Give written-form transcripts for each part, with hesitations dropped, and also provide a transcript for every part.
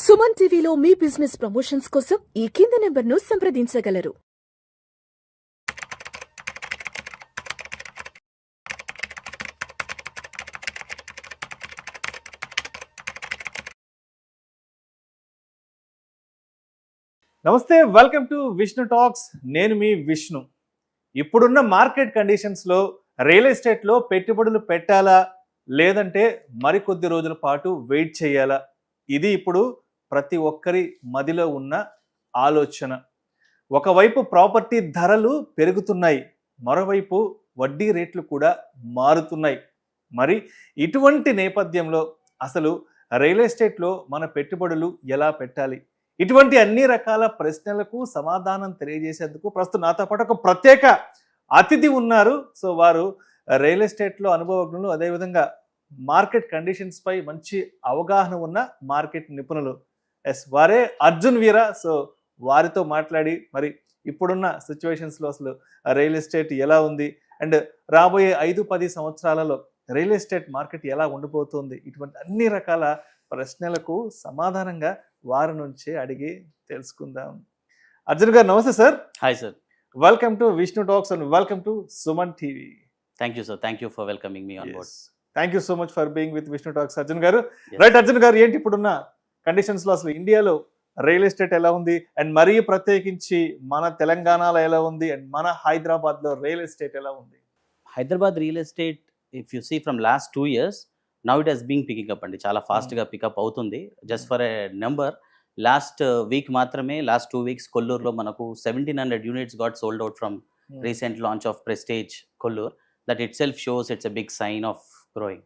సుమన్ టీవీలో మీ business promotions కోసం ఈ కింది నెంబర్ను సంప్రదించగలరు. నమస్తే, వెల్కమ్ టు విష్ణు టాక్స్. నేను మీ విష్ణు. ఇప్పుడున్న మార్కెట్ కండిషన్స్లో రియల్ ఎస్టేట్లో పెట్టుబడులు పెట్టాలా లేదంటే మరికొద్ది రోజుల పాటు వెయిట్ చేయాలా? ఇది ఇప్పుడు ప్రతి ఒక్కరి మదిలో ఉన్న ఆలోచన. ఒకవైపు ప్రాపర్టీ ధరలు పెరుగుతున్నాయి, మరోవైపు వడ్డీ రేట్లు కూడా మారుతున్నాయి. మరి ఇటువంటి నేపథ్యంలో అసలు రియల్ ఎస్టేట్లో మన పెట్టుబడులు ఎలా పెట్టాలి? ఇటువంటి అన్ని రకాల ప్రశ్నలకు సమాధానం తెలియజేసేందుకు ప్రస్తుతం నాతో పాటు ఒక ప్రత్యేక అతిథి ఉన్నారు. సో వారు రియల్ ఎస్టేట్లో అనుభవజ్ఞులు, అదేవిధంగా మార్కెట్ కండిషన్స్ పై మంచి అవగాహన ఉన్న మార్కెట్ నిపుణులు. వారే అర్జున్ వీరా. సో వారితో మాట్లాడి మరి ఇప్పుడున్న సిచ్యువేషన్స్లో అసలు రియల్ ఎస్టేట్ ఎలా ఉంది అండ్ రాబోయే 5-10 సంవత్సరాలలో రియల్ ఎస్టేట్ మార్కెట్ ఎలా ఉండిపోతుంది, ఇటువంటి అన్ని రకాల ప్రశ్నలకు సమాధానంగా వారి నుంచే అడిగి తెలుసుకుందాం. అర్జున్ గారు నమస్తే sir. Hi sir, welcome to Vishnu talks and welcome to Suman TV. Thank you sir, thank you for welcoming me on board. Thank you so much for being with Vishnu talks. Arjun గారు, రైట్ అర్జున్ గారు, ఏంటి ఇప్పుడున్న కండిషన్స్ లో అసలు ఇండియాలో రియల్ ఎస్టేట్ ఎలా ఉంది and మరీ ప్రత్యేకించి మన తెలంగాణలో ఎలా ఉంది అండ్ మన హైదరాబాద్ లో రియల్ ఎస్టేట్ ఎలా ఉంది? Hyderabad real estate if you see from last 2 years now it has being picking up అండి. చాలా ఫాస్ట్గా పికప్ అవుతుంది. Just for a number, last week మాత్రమే, లాస్ట్ 2 weeks కొల్లూరులో మనకు 1700 units got sold out from recent launch of Prestige Kollur. That itself shows it's a big sign of growing.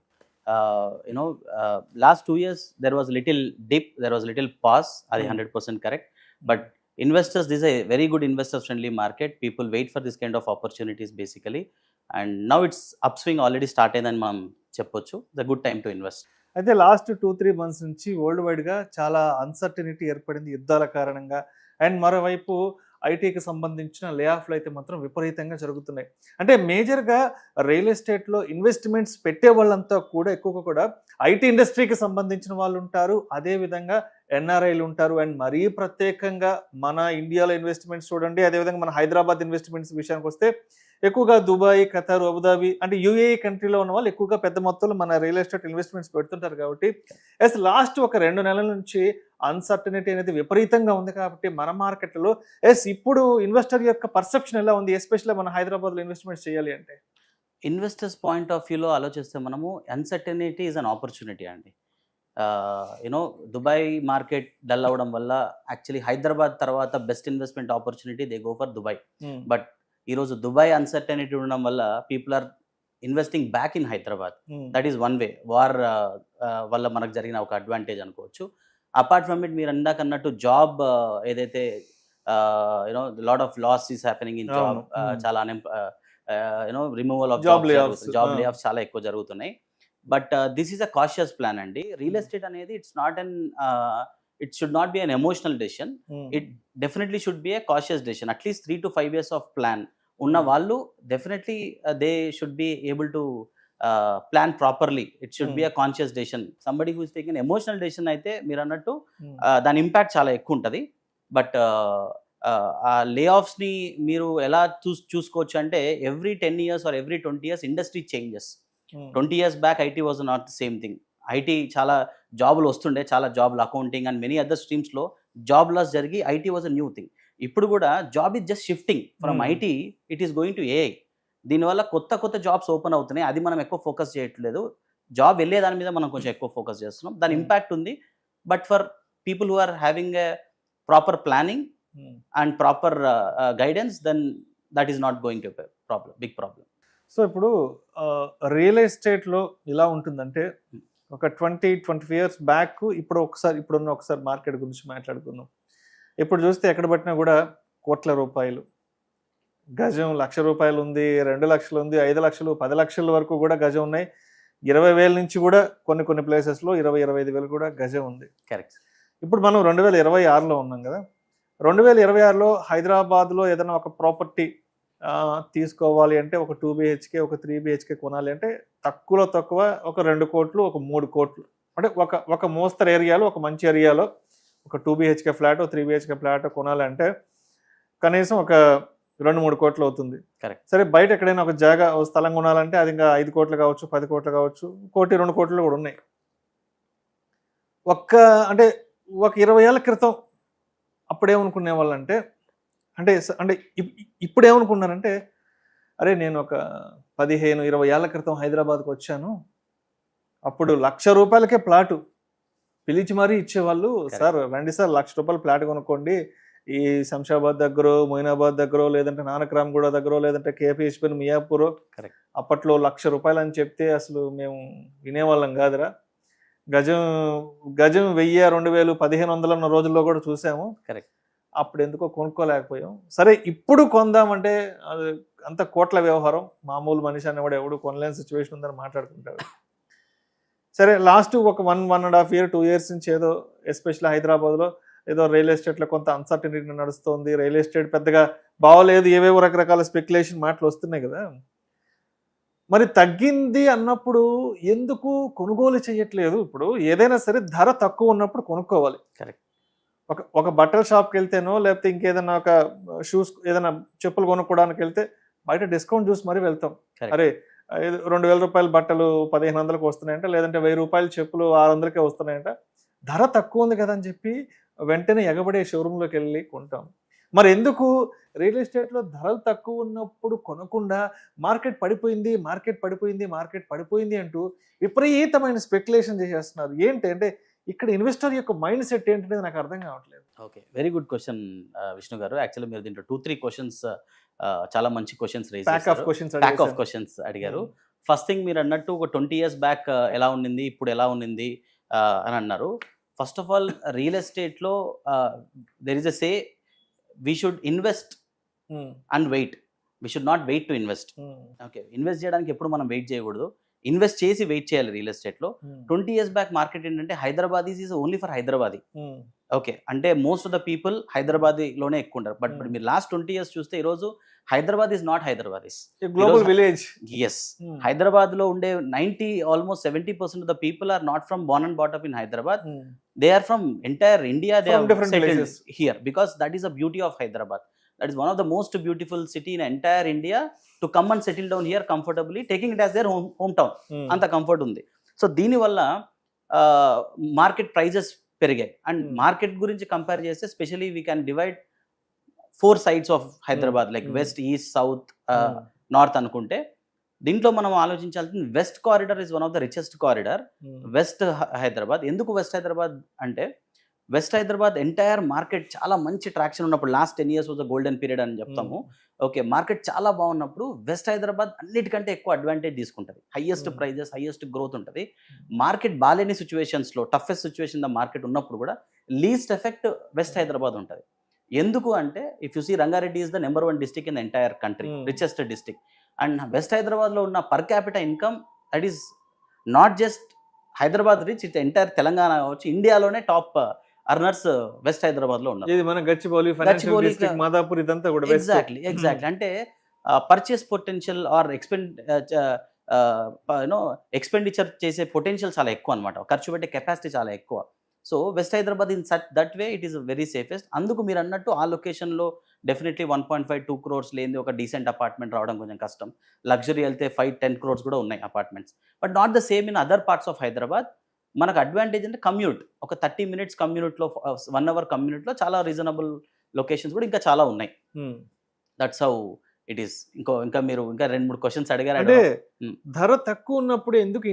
Last 2 years there was little dip, there was little pause. Adi 100% correct. But investors, this is a very good investor friendly market. People wait for this kind of opportunities basically, and now it's upswing already started and మనం చెప్పొచ్చు. It's a good time to invest. అయితే last 2-3 months నుంచి world wide గా చాలా uncertainty ఏర్పడింది యుద్ధాల కారణంగా. And మరోవైపు ఐటీకి సంబంధించిన లే ఆఫ్లు అయితే మాత్రం విపరీతంగా జరుగుతున్నాయి. అంటే మేజర్గా రియల్ ఎస్టేట్లో ఇన్వెస్ట్మెంట్స్ పెట్టే వాళ్ళంతా కూడా ఎక్కువగా కూడా ఐటీ ఇండస్ట్రీకి సంబంధించిన వాళ్ళు ఉంటారు, అదేవిధంగా ఎన్ఆర్ఐలు ఉంటారు. అండ్ మరీ ప్రత్యేకంగా మన ఇండియాలో ఇన్వెస్ట్మెంట్స్ చూడండి, అదేవిధంగా మన హైదరాబాద్ ఇన్వెస్ట్మెంట్స్ విషయానికి వస్తే ఎక్కువగా దుబాయ్, ఖతార్, అబుదాబి అంటే యూఏఈ కంట్రీలో ఉన్న వాళ్ళు ఎక్కువగా పెద్ద మొత్తంలో మన రియల్ ఎస్టేట్ ఇన్వెస్ట్మెంట్స్ పెడుతుంటారు. కాబట్టి లాస్ట్ ఒక 2 నెలల నుంచి అన్సర్టనిటీ అనేది విపరీతంగా ఉంది. కాబట్టి మన మార్కెట్లో ఇప్పుడు ఇన్వెస్టర్ యొక్క పర్సెప్షన్ ఎలా ఉంది, ఎస్పెషల్లీ మన హైదరాబాద్లో ఇన్వెస్ట్మెంట్స్ చేయాలి అంటే? ఇన్వెస్టర్స్ పాయింట్ ఆఫ్ వ్యూలో ఆలోచిస్తే మనము అన్సర్టనిటీ ఈజ్ అన్ ఆపర్చునిటీ అండి. దుబాయ్ మార్కెట్ డల్ అవడం వల్ల యాక్చువల్లీ హైదరాబాద్ తర్వాత best investment opportunity they go for Dubai. But ఈరోజు దుబాయ్ అన్సర్టనిటీ ఉండడం వల్ల people are investing back in Hyderabad. That is one way. War వల్ల మనకు జరిగిన ఒక అడ్వాంటేజ్ అనుకోవచ్చు. అపార్ట్ ఫ్రమ్ ఇట్, మీరు ఇందాక అన్నట్టు జాబ్ ఏదైతే lot of loss is happening in job, చాలా removal of job layoffs చాలా ఎక్కువ జరుగుతున్నాయి. But this is a cautious plan అండి. రియల్ ఎస్టేట్ అనేది it should not be an emotional decision. It definitely should be a cautious decision. At least 3 to 5 years of plan ఉన్న వాళ్ళు definitely they should be able to plan properly. It should be a conscious decision. Somebody who is taking emotional decision అయితే మీరు అన్నట్టు దాని impact చాలా ఎక్కువ ఉంటుంది. But ఆ లే ఆఫ్స్ని మీరు ఎలా చూసుకోవచ్చు అంటే every 10 years or every 20 years industry changes. 20 years back IT was not the same thing. IT చాలా జాబులు వస్తుండే, చాలా జాబ్లు అకౌంటింగ్ అండ్ మెనీ అదర్ స్ట్రీమ్స్లో జాబ్ లాస్ జరిగి IT was a new thing. ఇప్పుడు కూడా job is just shifting from IT, it is going to AI. దీనివల్ల కొత్త జాబ్స్ ఓపెన్ అవుతున్నాయి. అది మనం ఎక్కువ ఫోకస్ చేయట్లేదు. జాబ్ వెళ్ళే దాని మీద మనం కొంచెం ఎక్కువ ఫోకస్ చేస్తున్నాం. దాని ఇంపాక్ట్ ఉంది. But for people who are having a proper planning and proper guidance, then that is not going to big problem. So ఇప్పుడు రియల్ ఎస్టేట్లో ఎలా ఉంటుందంటే ఒక 20-25 years బ్యాక్ ఇప్పుడున్న ఒకసారి మార్కెట్ గురించి మాట్లాడుకుందాం. ఇప్పుడు చూస్తే ఎక్కడ పట్టినా కూడా కోట్ల రూపాయలు గజం, 1,00,000 రూపాయలు ఉంది, 2 లక్షలు ఉంది, 5 లక్షలు, 10 లక్షల వరకు కూడా గజం ఉన్నాయి. 20,000 నుంచి కూడా కొన్ని ప్లేసెస్లో 20-25,000 కూడా గజం ఉంది. కరెక్ట్. ఇప్పుడు మనం 2026లో ఉన్నాం కదా. 2026లో హైదరాబాద్లో ఏదైనా ఒక ప్రాపర్టీ తీసుకోవాలి అంటే ఒక 2 BHK, ఒక 3 BHK కొనాలి అంటే తక్కువ ఒక 2 కోట్లు, ఒక 3 కోట్లు, అంటే ఒక మోస్తరు ఏరియాలో, ఒక మంచి ఏరియాలో ఒక 2 BHK ఫ్లాట్ 3 BHK ఫ్లాట్ కొనాలంటే కనీసం ఒక 2-3 కోట్లు అవుతుంది. Correct. సరే బయట ఎక్కడైనా ఒక జాగా ఒక స్థలం కొనాలంటే అది ఇంకా 5 కోట్లు కావచ్చు, 10 కోట్లు కావచ్చు, 1-2 కోట్లు కూడా ఉన్నాయి. అంటే ఒక 20 ఏళ్ల క్రితం అప్పుడేమనుకునే వాళ్ళంటే అంటే అంటే ఇప్పుడు ఏమనుకున్నారంటే అరే నేను ఒక 15-20 ఏళ్ల క్రితం హైదరాబాద్కి వచ్చాను, అప్పుడు ₹1,00,000 ప్లాటు పిలిచి మరీ ఇచ్చేవాళ్ళు. సార్ రండి సార్ ₹1,00,000 ప్లాట్ కొనుక్కోండి, ఈ శంషాబాద్ దగ్గర, మొయినాబాద్ దగ్గర, లేదంటే నానక్రామ్గూడ దగ్గర, లేదంటే KPHP మియాపూర్, అప్పట్లో ₹1,00,000 అని చెప్తే అసలు మేము వినేవాళ్ళం కాదురా. గజం 1000, 2000, 1500 ఉన్న రోజుల్లో కూడా చూసాము. అప్పుడు ఎందుకో కొనుక్కోలేకపోయాం. సరే ఇప్పుడు కొందామంటే అది అంత కోట్ల వ్యవహారం, మామూలు మనిషి అని కూడా ఎవడు కొనలేని సిచ్యువేషన్ ఉందని మాట్లాడుకుంటారు. సరే లాస్ట్ ఒక 1.5 year 2 years నుంచి ఏదో ఎస్పెషల్లీ హైదరాబాద్లో ఏదో రియల్ ఎస్టేట్లో కొంత అన్సర్టనిటీ నడుస్తుంది, రియల్ ఎస్టేట్ పెద్దగా బాగోలేదు, ఏవేవో రకరకాల స్పెక్యులేషన్ మాటలు వస్తున్నాయి కదా. మరి తగ్గింది అన్నప్పుడు ఎందుకు కొనుగోలు చేయట్లేదు? ఇప్పుడు ఏదైనా సరే ధర తక్కువ ఉన్నప్పుడు కొనుక్కోవాలి. ఒక బట్టల షాప్కి వెళ్తేనో లేకపోతే ఇంకేదైనా ఒక షూస్ ఏదైనా చెప్పులు కొనుక్కోవడానికి వెళ్తే బయట డిస్కౌంట్ చూసి మరీ వెళ్తాం. అరే ₹2,000 బట్టలు 1,500కి వస్తున్నాయంట, లేదంటే ₹1,000 చెప్పులు 600కే వస్తున్నాయంట, ధర తక్కువ ఉంది కదా అని చెప్పి వెంటనే ఎగబడే షోరూంలోకి వెళ్ళి కొంటాం. మరి ఎందుకు రియల్ ఎస్టేట్లో ధరలు తక్కువ ఉన్నప్పుడు కొనకుండా మార్కెట్ పడిపోయింది అంటూ విపరీతమైన స్పెక్యులేషన్ చేసేస్తున్నారు? ఏంటి అంటే ఇక్కడ ఇన్వెస్టర్ యొక్క మైండ్ సెట్ ఏంటనేది నాకు అర్థం కావట్లేదు. Okay, very good question Vishnu గారు. యాక్చువల్లీ మీరు దీంట్లో 2-3 క్వశ్చన్స్ చాలా మంచి క్వశ్చన్స్ ప్యాక్ ఆఫ్ క్వశ్చన్స్ అడిగారు. ఫస్ట్ థింగ్ మీరు అన్నట్టు ఒక 20 years బ్యాక్ ఎలా ఉండింది, ఇప్పుడు ఎలా ఉండింది అని అన్నారు. ఫస్ట్ ఆఫ్ ఆల్ రియల్ ఎస్టేట్లో there is a say we should invest and wait, we should not wait to invest. Okay, invest చేయడానికి ఎప్పుడు మనం వెయిట్ చేయకూడదు, ఇన్వెస్ట్ చేసి వెయిట్ చేయాలి రియల్ ఎస్టేట్లో. 20 years బ్యాక్ మార్కెట్ ఏంటంటే Hyderabad is only for Hyderabadi. Okay, అంటే మోస్ట్ ఆఫ్ ద పీపుల్ హైదరాబాదీలోనే ఎక్కువ ఉంటారు. బట్ మీరు లాస్ట్ 20 years చూస్తే ఈరోజు Hyderabad is not Hyderabad, is global village. Yes, Hyderabad లో ఉండే almost 70% of the people are not from born and bought up in Hyderabad. They are from entire India. They are settled here because that is the beauty of Hyderabad. That is one of the most beautiful city in entire India to come and settle down here comfortably, taking it as their hometown. Anta comfort undi. So దీని వల్ల market prices పెరిగాయి. And market గురించి compare చేస్తే especially we can divide 4 sides of Hyderabad, like west, east, south, north అనుకుంటే దీంట్లో మనం ఆలోచించాల్సింది west corridor is one of the richest corridor. West Hyderabad ఎందుకు వెస్ట్ హైదరాబాద్ అంటే వెస్ట్ హైదరాబాద్ ఎంటైర్ మార్కెట్ చాలా మంచి ట్రాక్షన్ ఉన్నప్పుడు, last 10 years was the golden period అని చెప్తాము. ఓకే, మార్కెట్ చాలా బాగున్నప్పుడు వెస్ట్ హైదరాబాద్ అన్నిటికంటే ఎక్కువ అడ్వాంటేజ్ తీసుకుంటుంది, హైయెస్ట్ ప్రైజెస్, హైయెస్ట్ గ్రోత్ ఉంటుంది. మార్కెట్ బాలేని సిచ్యువేషన్స్లో, టఫెస్ట్ సిచ్యువేషన్ ద మార్కెట్ ఉన్నప్పుడు కూడా లీస్ట్ ఎఫెక్ట్ వెస్ట్ హైదరాబాద్ ఉంటుంది. ఎందుకు అంటే if you see Rangareddy is the number 1 district in the entire country, richest district. And west హైదరాబాద్లో ఉన్న per capital income that is not just Hyderabad rich, it entire Telangana కావచ్చు, ఇండియాలోనే top earners west హైదరాబాద్లో ఉన్నారు. Exactly. అంటే పర్చేస్ పొటెన్షియల్ ఆర్ ఎక్స్పెండిచర్ చేసే potential చాలా ఎక్కువ అనమాట, ఖర్చు పెట్టే కెపాసిటీ చాలా ఎక్కువ. So west Hyderabad in that way it is very safest. అందుకు మీరు అన్నట్టు ఆ లొకేషన్లో డెఫినెట్లీ 1.5-2 crores లేని ఒక డీసెంట్ అపార్ట్మెంట్ రావడం కొంచెం కష్టం. లగ్జరీ వెళ్తే 5-10 crores కూడా ఉన్నాయి apartments. But not the same in other parts of Hyderabad. మనకు అడ్వాంటేజ్ అంటే కమ్యూట్, ఒక 30 minutes కమ్యూనిట్లో, 1 hour కమ్యూనిట్లో చాలా రీజనబుల్ లొకేషన్స్ కూడా ఇంకా చాలా ఉన్నాయి. That's how it is. ఇంకా మీరు ఇంకా 2-3 questions అడిగారు. అంటే ధర తక్కువ ఉన్నప్పుడు ఎందుకు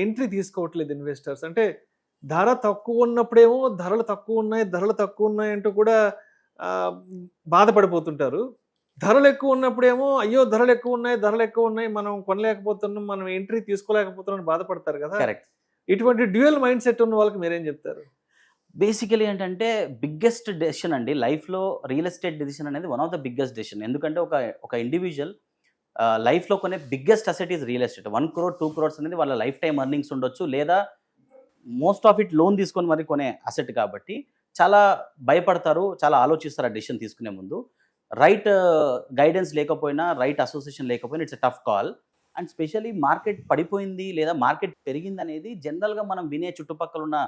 ఎంట్రీ తీసుకోవట్లేదు ఇన్వెస్టర్స్? అంటే ధర తక్కువ ఉన్నప్పుడేమో ధరలు తక్కువ ఉన్నాయి అంటూ కూడా బాధపడిపోతుంటారు. ధరలు ఎక్కువ ఉన్నప్పుడేమో అయ్యో ధరలు ఎక్కువ ఉన్నాయి, మనం కొనలేకపోతున్నాం, మనం ఎంట్రీ తీసుకోలేకపోతున్నాం బాధపడతారు కదా. ఇటువంటి డ్యూయల్ మైండ్ సెట్ ఉన్న వాళ్ళకి మీరేం చెప్తారు? బేసికలీ ఏంటంటే బిగ్గెస్ట్ డెసిషన్ అండి లైఫ్లో, రియల్ ఎస్టేట్ డెసిషన్ అనేది one of the biggest decision. ఎందుకంటే ఒక ఇండివిజువల్ లైఫ్లో కొనే biggest asset is real estate. 1 crore 2 crores అనేది వాళ్ళ లైఫ్ టైం ఎర్నింగ్స్ ఉండొచ్చు, లేదా మోస్ట్ ఆఫ్ ఇట్ లోన్ తీసుకొని మరి కొనే అసెట్ కాబట్టి చాలా భయపడతారు, చాలా ఆలోచిస్తారు ఆ డెసిషన్ తీసుకునే ముందు. రైట్ గైడెన్స్ లేకపోయినా, రైట్ అసోసియేషన్ లేకపోయినా it's a tough call. And specially market పడిపోయింది లేదా మార్కెట్ పెరిగింది అనేది జనరల్గా మనం వినే చుట్టుపక్కల ఉన్న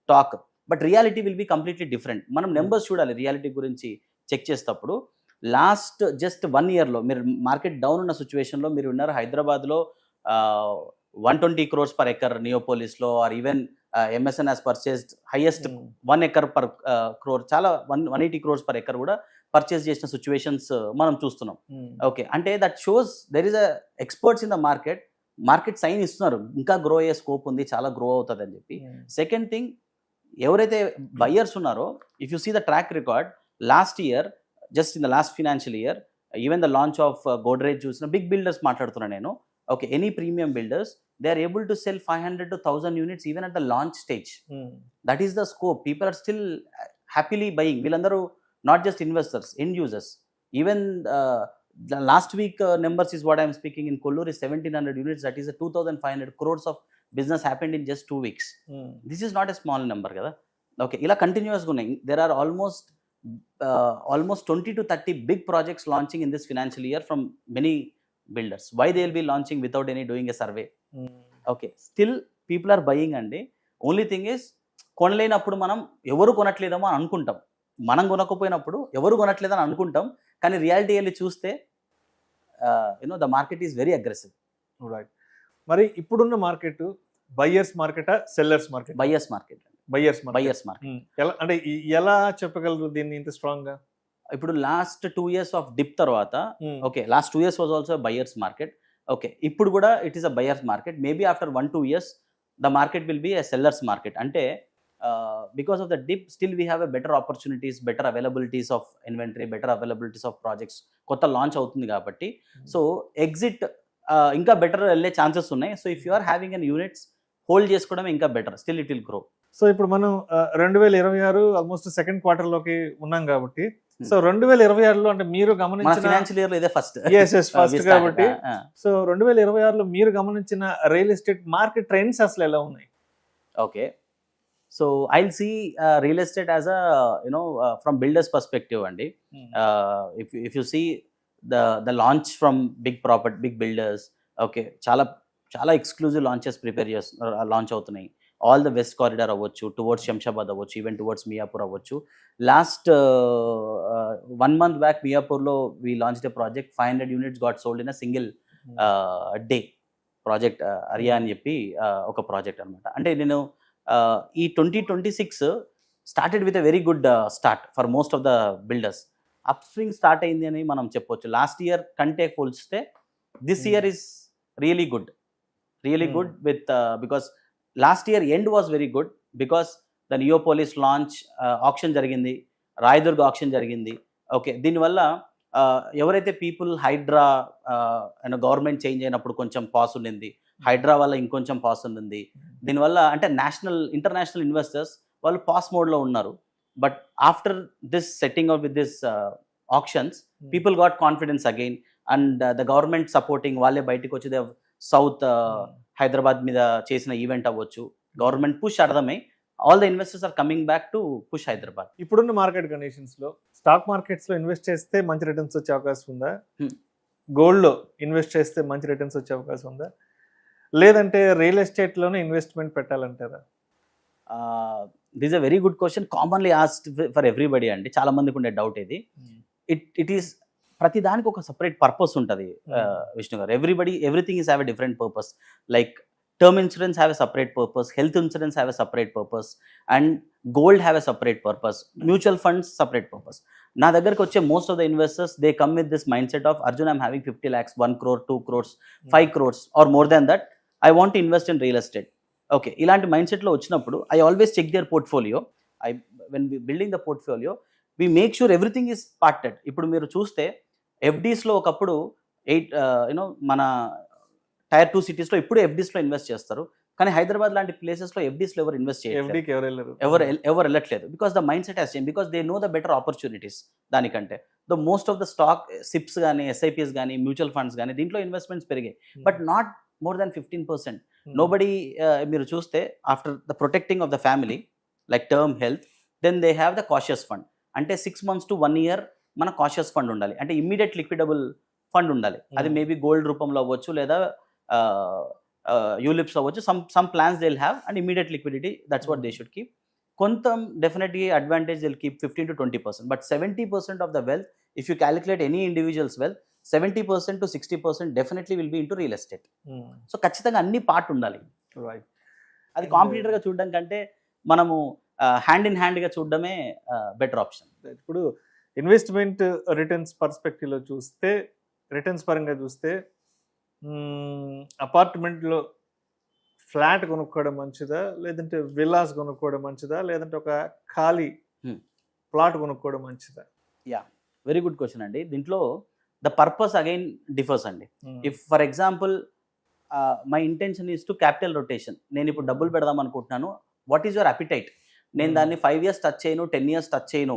talk. But reality will be completely different. మనం నెంబర్స్ చూడాలి రియాలిటీ గురించి చెక్ చేసేటప్పుడు. లాస్ట్ జస్ట్ 1 yearలో మీరు మార్కెట్ డౌన్ ఉన్న సిచ్యువేషన్లో మీరు ఉన్నారు హైదరాబాద్లో 120 crores per acre నియోపోలిస్లో, or even MSN has purchased highest 1 acre per crore, చాలా 180 crores per acre కూడా పర్చేస్ చేసిన సిచ్యువేషన్స్ మనం చూస్తున్నాం. ఓకే, అంటే that shows there is a experts in the market sign ఇస్తున్నారు, ఇంకా గ్రో అయ్యే స్కోప్ ఉంది, చాలా గ్రో అవుతుంది అని చెప్పి. సెకండ్ థింగ్, ఎవరైతే బయ్యర్స్ ఉన్నారో, if you see the track record last year, just in the last financial year, even the launch of Godrej చూసిన బిగ్ బిల్డర్స్ మాట్లాడుతున్నాను నేను. Okay, any premium builders, they are able to sell 500 to 1000 units even at the launch stage. That is the scope. People are still happily buying. వీళ్ళందరూ not just investors, end users. Even the last week numbers is what I am speaking in Kollur is 1700 units. That is a 2500 crores of business happened in just 2 weeks. This is not a small number kada. Okay, ila continuous gunai. There are almost 20 to 30 big projects launching in this financial year from many builders. Why they will be launching without any doing a survey? Okay, still people are buying అండి. Only thing is, కొనలేనప్పుడు మనం ఎవరు కొనట్లేదేమో అని అనుకుంటాం, మనం కొనకపోయినప్పుడు ఎవరు కొనట్లేదని అనుకుంటాం, కానీ reality వెళ్ళి చూస్తే the market is very aggressive. Right. మరి ఇప్పుడున్న మార్కెట్ బయ్యర్స్ మార్కెటా sellers market? Buyers market. Buyers market ఎలా అంటే ఎలా చెప్పగలరు దీన్ని ఇంత స్ట్రాంగ్ గా? ఇప్పుడు లాస్ట్ 2 years ఆఫ్ డిప్ తర్వాత, okay, last 2 years was also buyers market. Okay, ఇప్పుడు కూడా it is a buyers market. Maybe after 1-2 years the market will be a sellers market. అంటే because of the dip still we have a better opportunities, better availabilities of inventory, better availabilities of projects, కొత్త launch అవుతుంది కాబట్టి. So exit ఇంకా better వెళ్ళే chances ఉన్నాయి. So if you are having an units, hold చేసుకోవడం ఇంకా better, still it will grow. So ఇప్పుడు మనం 2026 ఆల్మోస్ట్ సెకండ్ క్వార్టర్ లోకి ఉన్నాం కాబట్టి, సో 2026లో అంటే మీరు గమనించిన ఫైనాన్షియల్ ఇయర్ లో ఇదే ఫస్ట్ కాబట్టి, సో 2026లో మీరు గమనించిన రియల్ ఎస్టేట్ మార్కెట్ ట్రెండ్స్ అసలు ఎలా ఉన్నాయి? Okay, so I'll see real estate as a from builders perspective అండి. If you see the launch from big builders, okay, చాలా ఎక్స్క్లూజివ్ లాంచెస్ లాంచ్ అవుతున్నాయి. ఆల్ ద వెస్ట్ కారిడార్ అవ్వచ్చు, towards Shamshabad అవ్వచ్చు, even towards Miyapur అవ్వచ్చు. Last 1 month back మియాపూర్లో we launched a project, 500 units got sold in a single day. Project area అని చెప్పి ఒక project అనమాట. అంటే నేను ఈ 2026 started with a very good start for most of the builders. Up swing start అయింది అని మనం చెప్పొచ్చు. లాస్ట్ ఇయర్ కంటే పోల్చితే this year is really good with because last year end was very good because the Neopolis launch option జరిగింది, Rayadurg option జరిగింది. Okay, దీనివల్ల ఎవరైతే పీపుల్ హైడ్రా గవర్నమెంట్ చేంజ్ అయినప్పుడు కొంచెం పాస్ ఉండింది, హైడ్రా వల్ల ఇంకొంచెం పాస్ ఉంది. దీనివల్ల అంటే ఇంటర్నేషనల్ ఇన్వెస్టర్స్ వాళ్ళు పాస్ మోడ్లో ఉన్నారు. But after this setting up with this options, people got confidence again, and the government supporting, వాళ్ళే బయటకు వచ్చి సౌత్ హైదరాబాద్ మీద చేసిన ఈవెంట్ అవ్వచ్చు, గవర్నమెంట్ పుష్ అర్థమై all the investors are coming back to push Hyderabad. ఇప్పుడున్న మార్కెట్ కండిషన్స్ లో స్టాక్ మార్కెట్స్ లో ఇన్వెస్ట్ చేస్తే మంచి రిటర్న్స్ వచ్చే అవకాశం ఉందా? గోల్డ్ లో ఇన్వెస్ట్ చేస్తే మంచి రిటర్న్స్ వచ్చే అవకాశం ఉందా? లేదంటే రియల్ ఎస్టేట్ లోనే ఇన్వెస్ట్మెంట్ పెట్టాలంటారా? This a very good question, commonly asked for everybody అండి. చాలా మందికి ఉండే డౌట్ ఇది. ఇట్ ఈస్ ప్రతి దానికి ఒక సపరేట్ పర్పస్ ఉంటుంది విష్ణు గారు. Everything is have a different purpose. Like term insurance have a separate purpose, health insurance have a separate purpose, and gold have a separate purpose, mutual funds separate purpose. నా దగ్గరకు వచ్చే most of the investors they come with this mind set of, Arjun I'm having 50 lakhs, 1 crore, 2 crores, 5 crores or more than that, I want to invest in real estate. Okay, ఇలాంటి mind సెట్లో వచ్చినప్పుడు I always check their portfolio. When building the portfolio we make sure everything is parted. ఇప్పుడు మీరు చూస్తే ఎఫ్డీస్లో ఒకప్పుడు మన tyre 2 cities ఇప్పుడు ఎఫ్డీస్లో invest చేస్తారు, కానీ హైదరాబాద్ లాంటి ప్లేసెస్లో ఎఫ్డీస్లో ఎవరు ఇన్వెస్ట్ చేయరు, ఎవరు వెళ్ళట్లేదు. Because the mindset has change, because they know the better opportunities. దానికంటే the most of the stock SIPs కానీ, ఎస్ఐపిస్ కానీ, మ్యూచువల్ ఫండ్స్ కానీ, దీంట్లో ఇన్వెస్ట్మెంట్స్ పెరిగాయి, but not more than 15%. Nobody, మీరు చూస్తే after the protecting of the family like term health, then they have the cautious fund. అంటే 6 months to 1 year మన cautious fund ఉండాలి, అంటే ఇమ్మీడియట్ లిక్విడబుల్ ఫండ్ ఉండాలి. అది మేబీ గోల్డ్ రూపంలో అవ్వచ్చు, లేదా యూలిప్స్ అవ్వచ్చు. Some plans they will have and immediate liquidity, that's what they should keep. కొంత definitely advantage will keep 15 to 20%, but 70% of the wealth, if you calculate any individuals wealth, 70% to 60% definitely will be into real estate. So ఖచ్చితంగా అన్ని part ఉండాలి. Right. అది కాంపిటీటర్గా చూడడం కంటే మనము hand in హ్యాండ్గా చూడడమే better option. ఇప్పుడు ఇన్వెస్ట్మెంట్ రిటర్న్స్ పర్స్పెక్టివ్లో చూస్తే, రిటర్న్స్ పరంగా చూస్తే అపార్ట్మెంట్లో ఫ్లాట్ కొనుక్కోవడం మంచిదా, లేదంటే విల్లాస్ కొనుక్కోవడం మంచిదా, లేదంటే ఒక ఖాళీ ప్లాట్ కొనుక్కోవడం మంచిదా? యా, వెరీ గుడ్ క్వశ్చన్ అండి. దీంట్లో ద పర్పస్ అగైన్ డిఫర్స్ అండి. If for example my intention is to capital rotation, నేను ఇప్పుడు డబ్బులు పెడదాం అనుకుంటున్నాను, వాట్ ఈస్ యువర్ అపిటైట్? నేను దాన్ని 5 years టచ్ చేయను, 10 years టచ్ చేయను.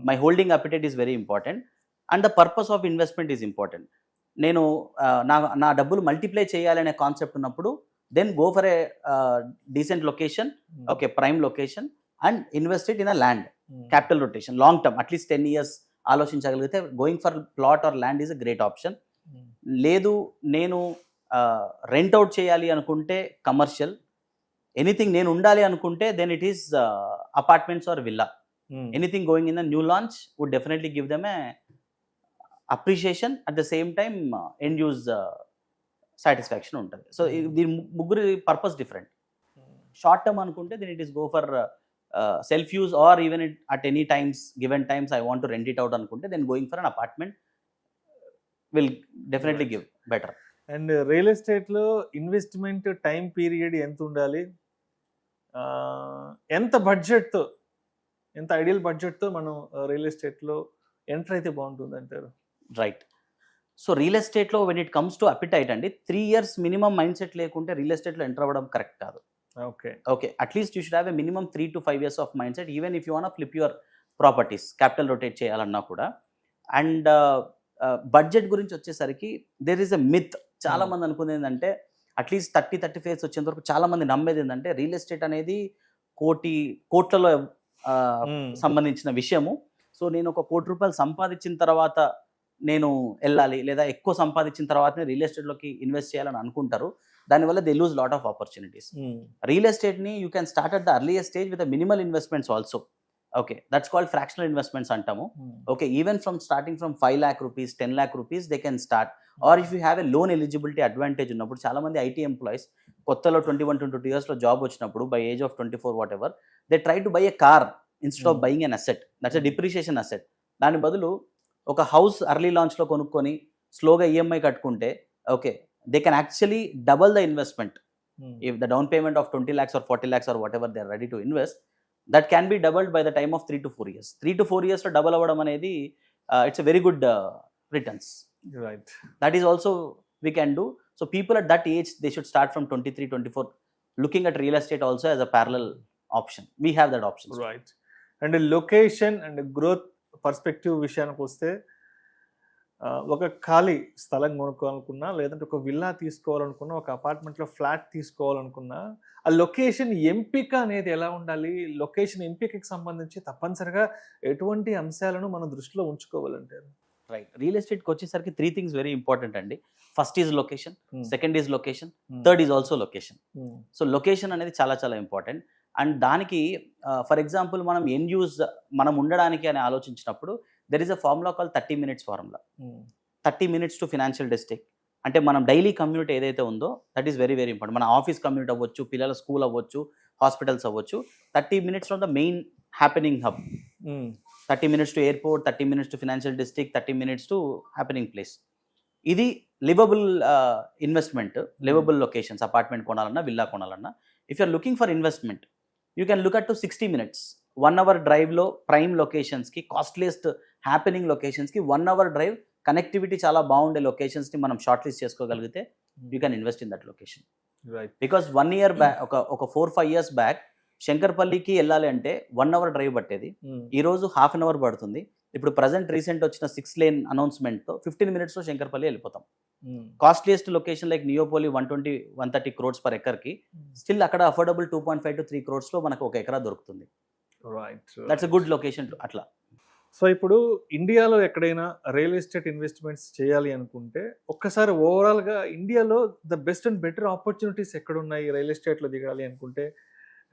My holding appetite is very important and the purpose of investment is important. నేను నా డబ్బులు మల్టిప్లై చేయాలనే కాన్సెప్ట్ ఉన్నప్పుడు then go for a decent location, okay, prime location, and invest it in a land. Capital rotation long term, at least 10 years ఆలోచించగలిగితే going for plot or land is a great option. లేదు, నేను rent out చేయాలి అనుకుంటే commercial, anything నేను ఉండాలి అనుకుంటే then it is apartments or villa. Anything going in the new launch would definitely give them a appreciation, at the same time end use satisfaction ఉంటుంది. So దీని ముగ్గురి పర్పస్ డిఫరెంట్. షార్ట్ టర్మ్ అనుకుంటే then it is go for self use or even at any times given times I want to rent it out అనుకుంటే then going for an apartment will definitely give better. And real ఎస్టేట్లో investment time period ఎంత ఉండాలి, ఎంత బడ్జెట్తో, ఎంత ideal బడ్జెట్తో మనం real ఎస్టేట్లో ఎంటర్ అయితే బాగుంటుంది అంటారు? రైట్. సో రియల్ ఎస్టేట్లో when it comes to appetite అండి, 3 years మినిమం మైండ్ సెట్ లేకుంటే రియల్ ఎస్టేట్లో ఎంటర్ అవ్వడం కరెక్ట్ కాదు. Okay, at least you should have a minimum 3 to 5 years of mind set, even if you want flip your properties, capital rotate చేయాలన్నా కూడా. And budget గురించి వచ్చేసరికి there is a myth. చాలా మంది అనుకునేది ఏంటంటే అట్లీస్ట్ 30-35 వచ్చేంత వరకు చాలా మంది నమ్మేది ఏంటంటే రియల్ ఎస్టేట్ అనేది కోట్లలో సంబంధించిన విషయము. సో నేను ఒక ₹1 సంపాదించిన తర్వాత నేను వెళ్ళాలి, లేదా ఎక్కువ సంపాదించిన తర్వాతనే రియల్ ఎస్టేట్లోకి ఇన్వెస్ట్ చేయాలని అనుకుంటారు. దానివల్ల they lose lot of opportunities. Real ఎస్టేట్ని you can start at the earlier stage with minimal investments also. Okay, that's called fractional investments అంటాము. Okay, even from starting from 5 lakh rupees, 10 lakh rupees they can start. Or if you have a loan eligibility advantage ఉన్నప్పుడు, చాలా మంది IT employees కొత్తలో 21-22 yearsలో job వచ్చినప్పుడు by age of 24 whatever, they try to by a car instead of buying an asset. That's a depreciation asset. దాని బదులు ఒక house early లాంచ్లో కొనుక్కొని స్లోగా ఈఎంఐ కట్టుకుంటే, okay, they can actually double the investment. If the down payment of 20 lakhs or 40 lakhs or whatever they are ready to invest, that can be doubled by the time of 3 to 4 years. 3 to 4 years లో double అవ్వడం అనేది it's a very good returns. Right. That is also we can do. So people at that age, they should start from 23-24 looking at real estate also as a parallel option. We have that option. Right. And location and growth perspective విషయానికి వస్తే, ఒక ఖాళీ స్థలం కొనుక్కోవాలనుకున్నా, లేదంటే ఒక villa తీసుకోవాలనుకున్నా, ఒక అపార్ట్మెంట్లో flat తీసుకోవాలనుకున్నా, ఆ లొకేషన్ ఎంపిక అనేది ఎలా ఉండాలి? లొకేషన్ ఎంపికకి సంబంధించి తప్పనిసరిగా ఎటువంటి అంశాలను మనం దృష్టిలో ఉంచుకోవాలంటారు? రైట్. రియల్ ఎస్టేట్కి వచ్చేసరికి 3 things వెరీ ఇంపార్టెంట్ అండి. First is location, second is location, third is also location. So location అనేది చాలా చాలా ఇంపార్టెంట్. అండ్ దానికి ఫర్ ఎగ్జాంపుల్ మనం ఎన్ యూజ్ మనం ఉండడానికి అని ఆలోచించినప్పుడు there is a formula call 30 minutes formula. 30 minutes to financial district. అంటే మనం డైలీ కమ్యూట్ ఏదైతే ఉందో that is very very important. మన ఆఫీస్ కమ్యూట్ అవ్వచ్చు, పిల్లల స్కూల్ అవ్వచ్చు, హాస్పిటల్స్ అవ్వచ్చు. 30 minutes from the main happening hub. 30 minutes to airport, 30 minutes to financial district, 30 minutes to happening place. ఇది livable investment, livable locations. Apartment కొనాలన్నా, villa కొనాలన్నా, if you're looking for investment you can look at to 60 minutes. 1 hour డ్రైవ్లో prime లొకేషన్స్కి, costliest happening లొకేషన్స్కి 1 hour drive, connectivity చాలా బాగుండే లొకేషన్స్ని మనం షార్ట్ లిస్ట్ చేసుకోగలిగితే you can invest in that location. Right. Because 1 year back, ఒక 4-5 years బ్యాక్ శంకర్పల్లికి వెళ్ళాలి అంటే 1 hour డ్రైవ్ పట్టేది. ఈరోజు ½ an hour పడుతుంది. ఇప్పుడు ప్రజెంట్ రీసెంట్ వచ్చిన 6 lane అనౌన్స్మెంట్తో 15 minutesలో శంకర్పల్లి వెళ్ళిపోతాం. Costliest location like Neopolis 120-130 crores per acre, still అక్కడ అఫోర్డబుల్ 2.5 to 3 crores మనకు ఒక ఎకరా దొరుకుతుంది. Right. That's a good location అట్లా. సో ఇప్పుడు ఇండియాలో ఎక్కడైనా రియల్ ఎస్టేట్ ఇన్వెస్ట్మెంట్స్ చేయాలి అనుకుంటే, ఒక్కసారి ఓవరాల్గా ఇండియాలో the best and better opportunities ఎక్కడున్నాయి రియల్ ఎస్టేట్లో దిగాలి అనుకుంటే,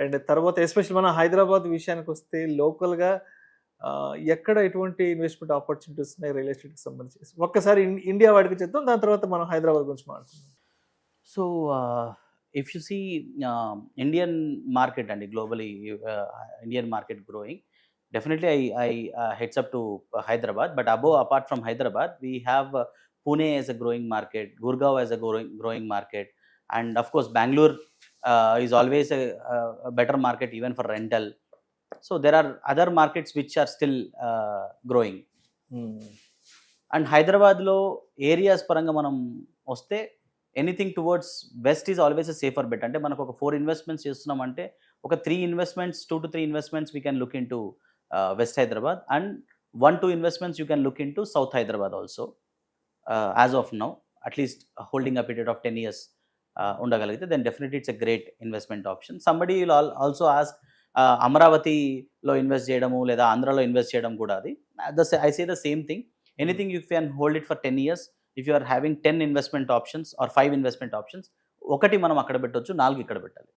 అండ్ తర్వాత ఎస్పెషల్ మన హైదరాబాద్ విషయానికి వస్తే లోకల్గా ఎక్కడ ఎటువంటి ఇన్వెస్ట్మెంట్ ఆపర్చునిటీస్ ఉన్నాయి రియల్ ఎస్టేట్కి సంబంధించి ఒక్కసారి ఇండియా వాడికి చెప్తాం, దాని తర్వాత మనం హైదరాబాద్ గురించి మాట్లాడుకుందాం. So if you see Indian market అండి, globally Indian market growing, definitely I heads up to Hyderabad, but apart from Hyderabad we have Pune as a growing market, Gurgaon as a growing market, and of course Bangalore is always a better market even for rental. So there are other markets which are still growing. And Hyderabad lo areas paranga manam oste anything towards west is always a safer bet. అంటే మనకు ఒక 4 investments చేస్తున్నాం అంటే ఒక 2 to 3 investments we can look into west Hyderabad, and 1-2 investments you can look into south Hyderabad also as of now, at least holding a period of 10 years ఉండగలిగితే then definitely it's a great investment option. Somebody will also ask అమరావతిలో invest చేయడము లేదా ఆంధ్రాలో invest చేయడం కూడా, అది I say the same thing. Anything you can hold it for 10 years. If you are having 10 investment options or 5 investment options, ఒకటి మనం అక్కడ పెట్టొచ్చు, 4 ఇక్కడ పెట్టాలి.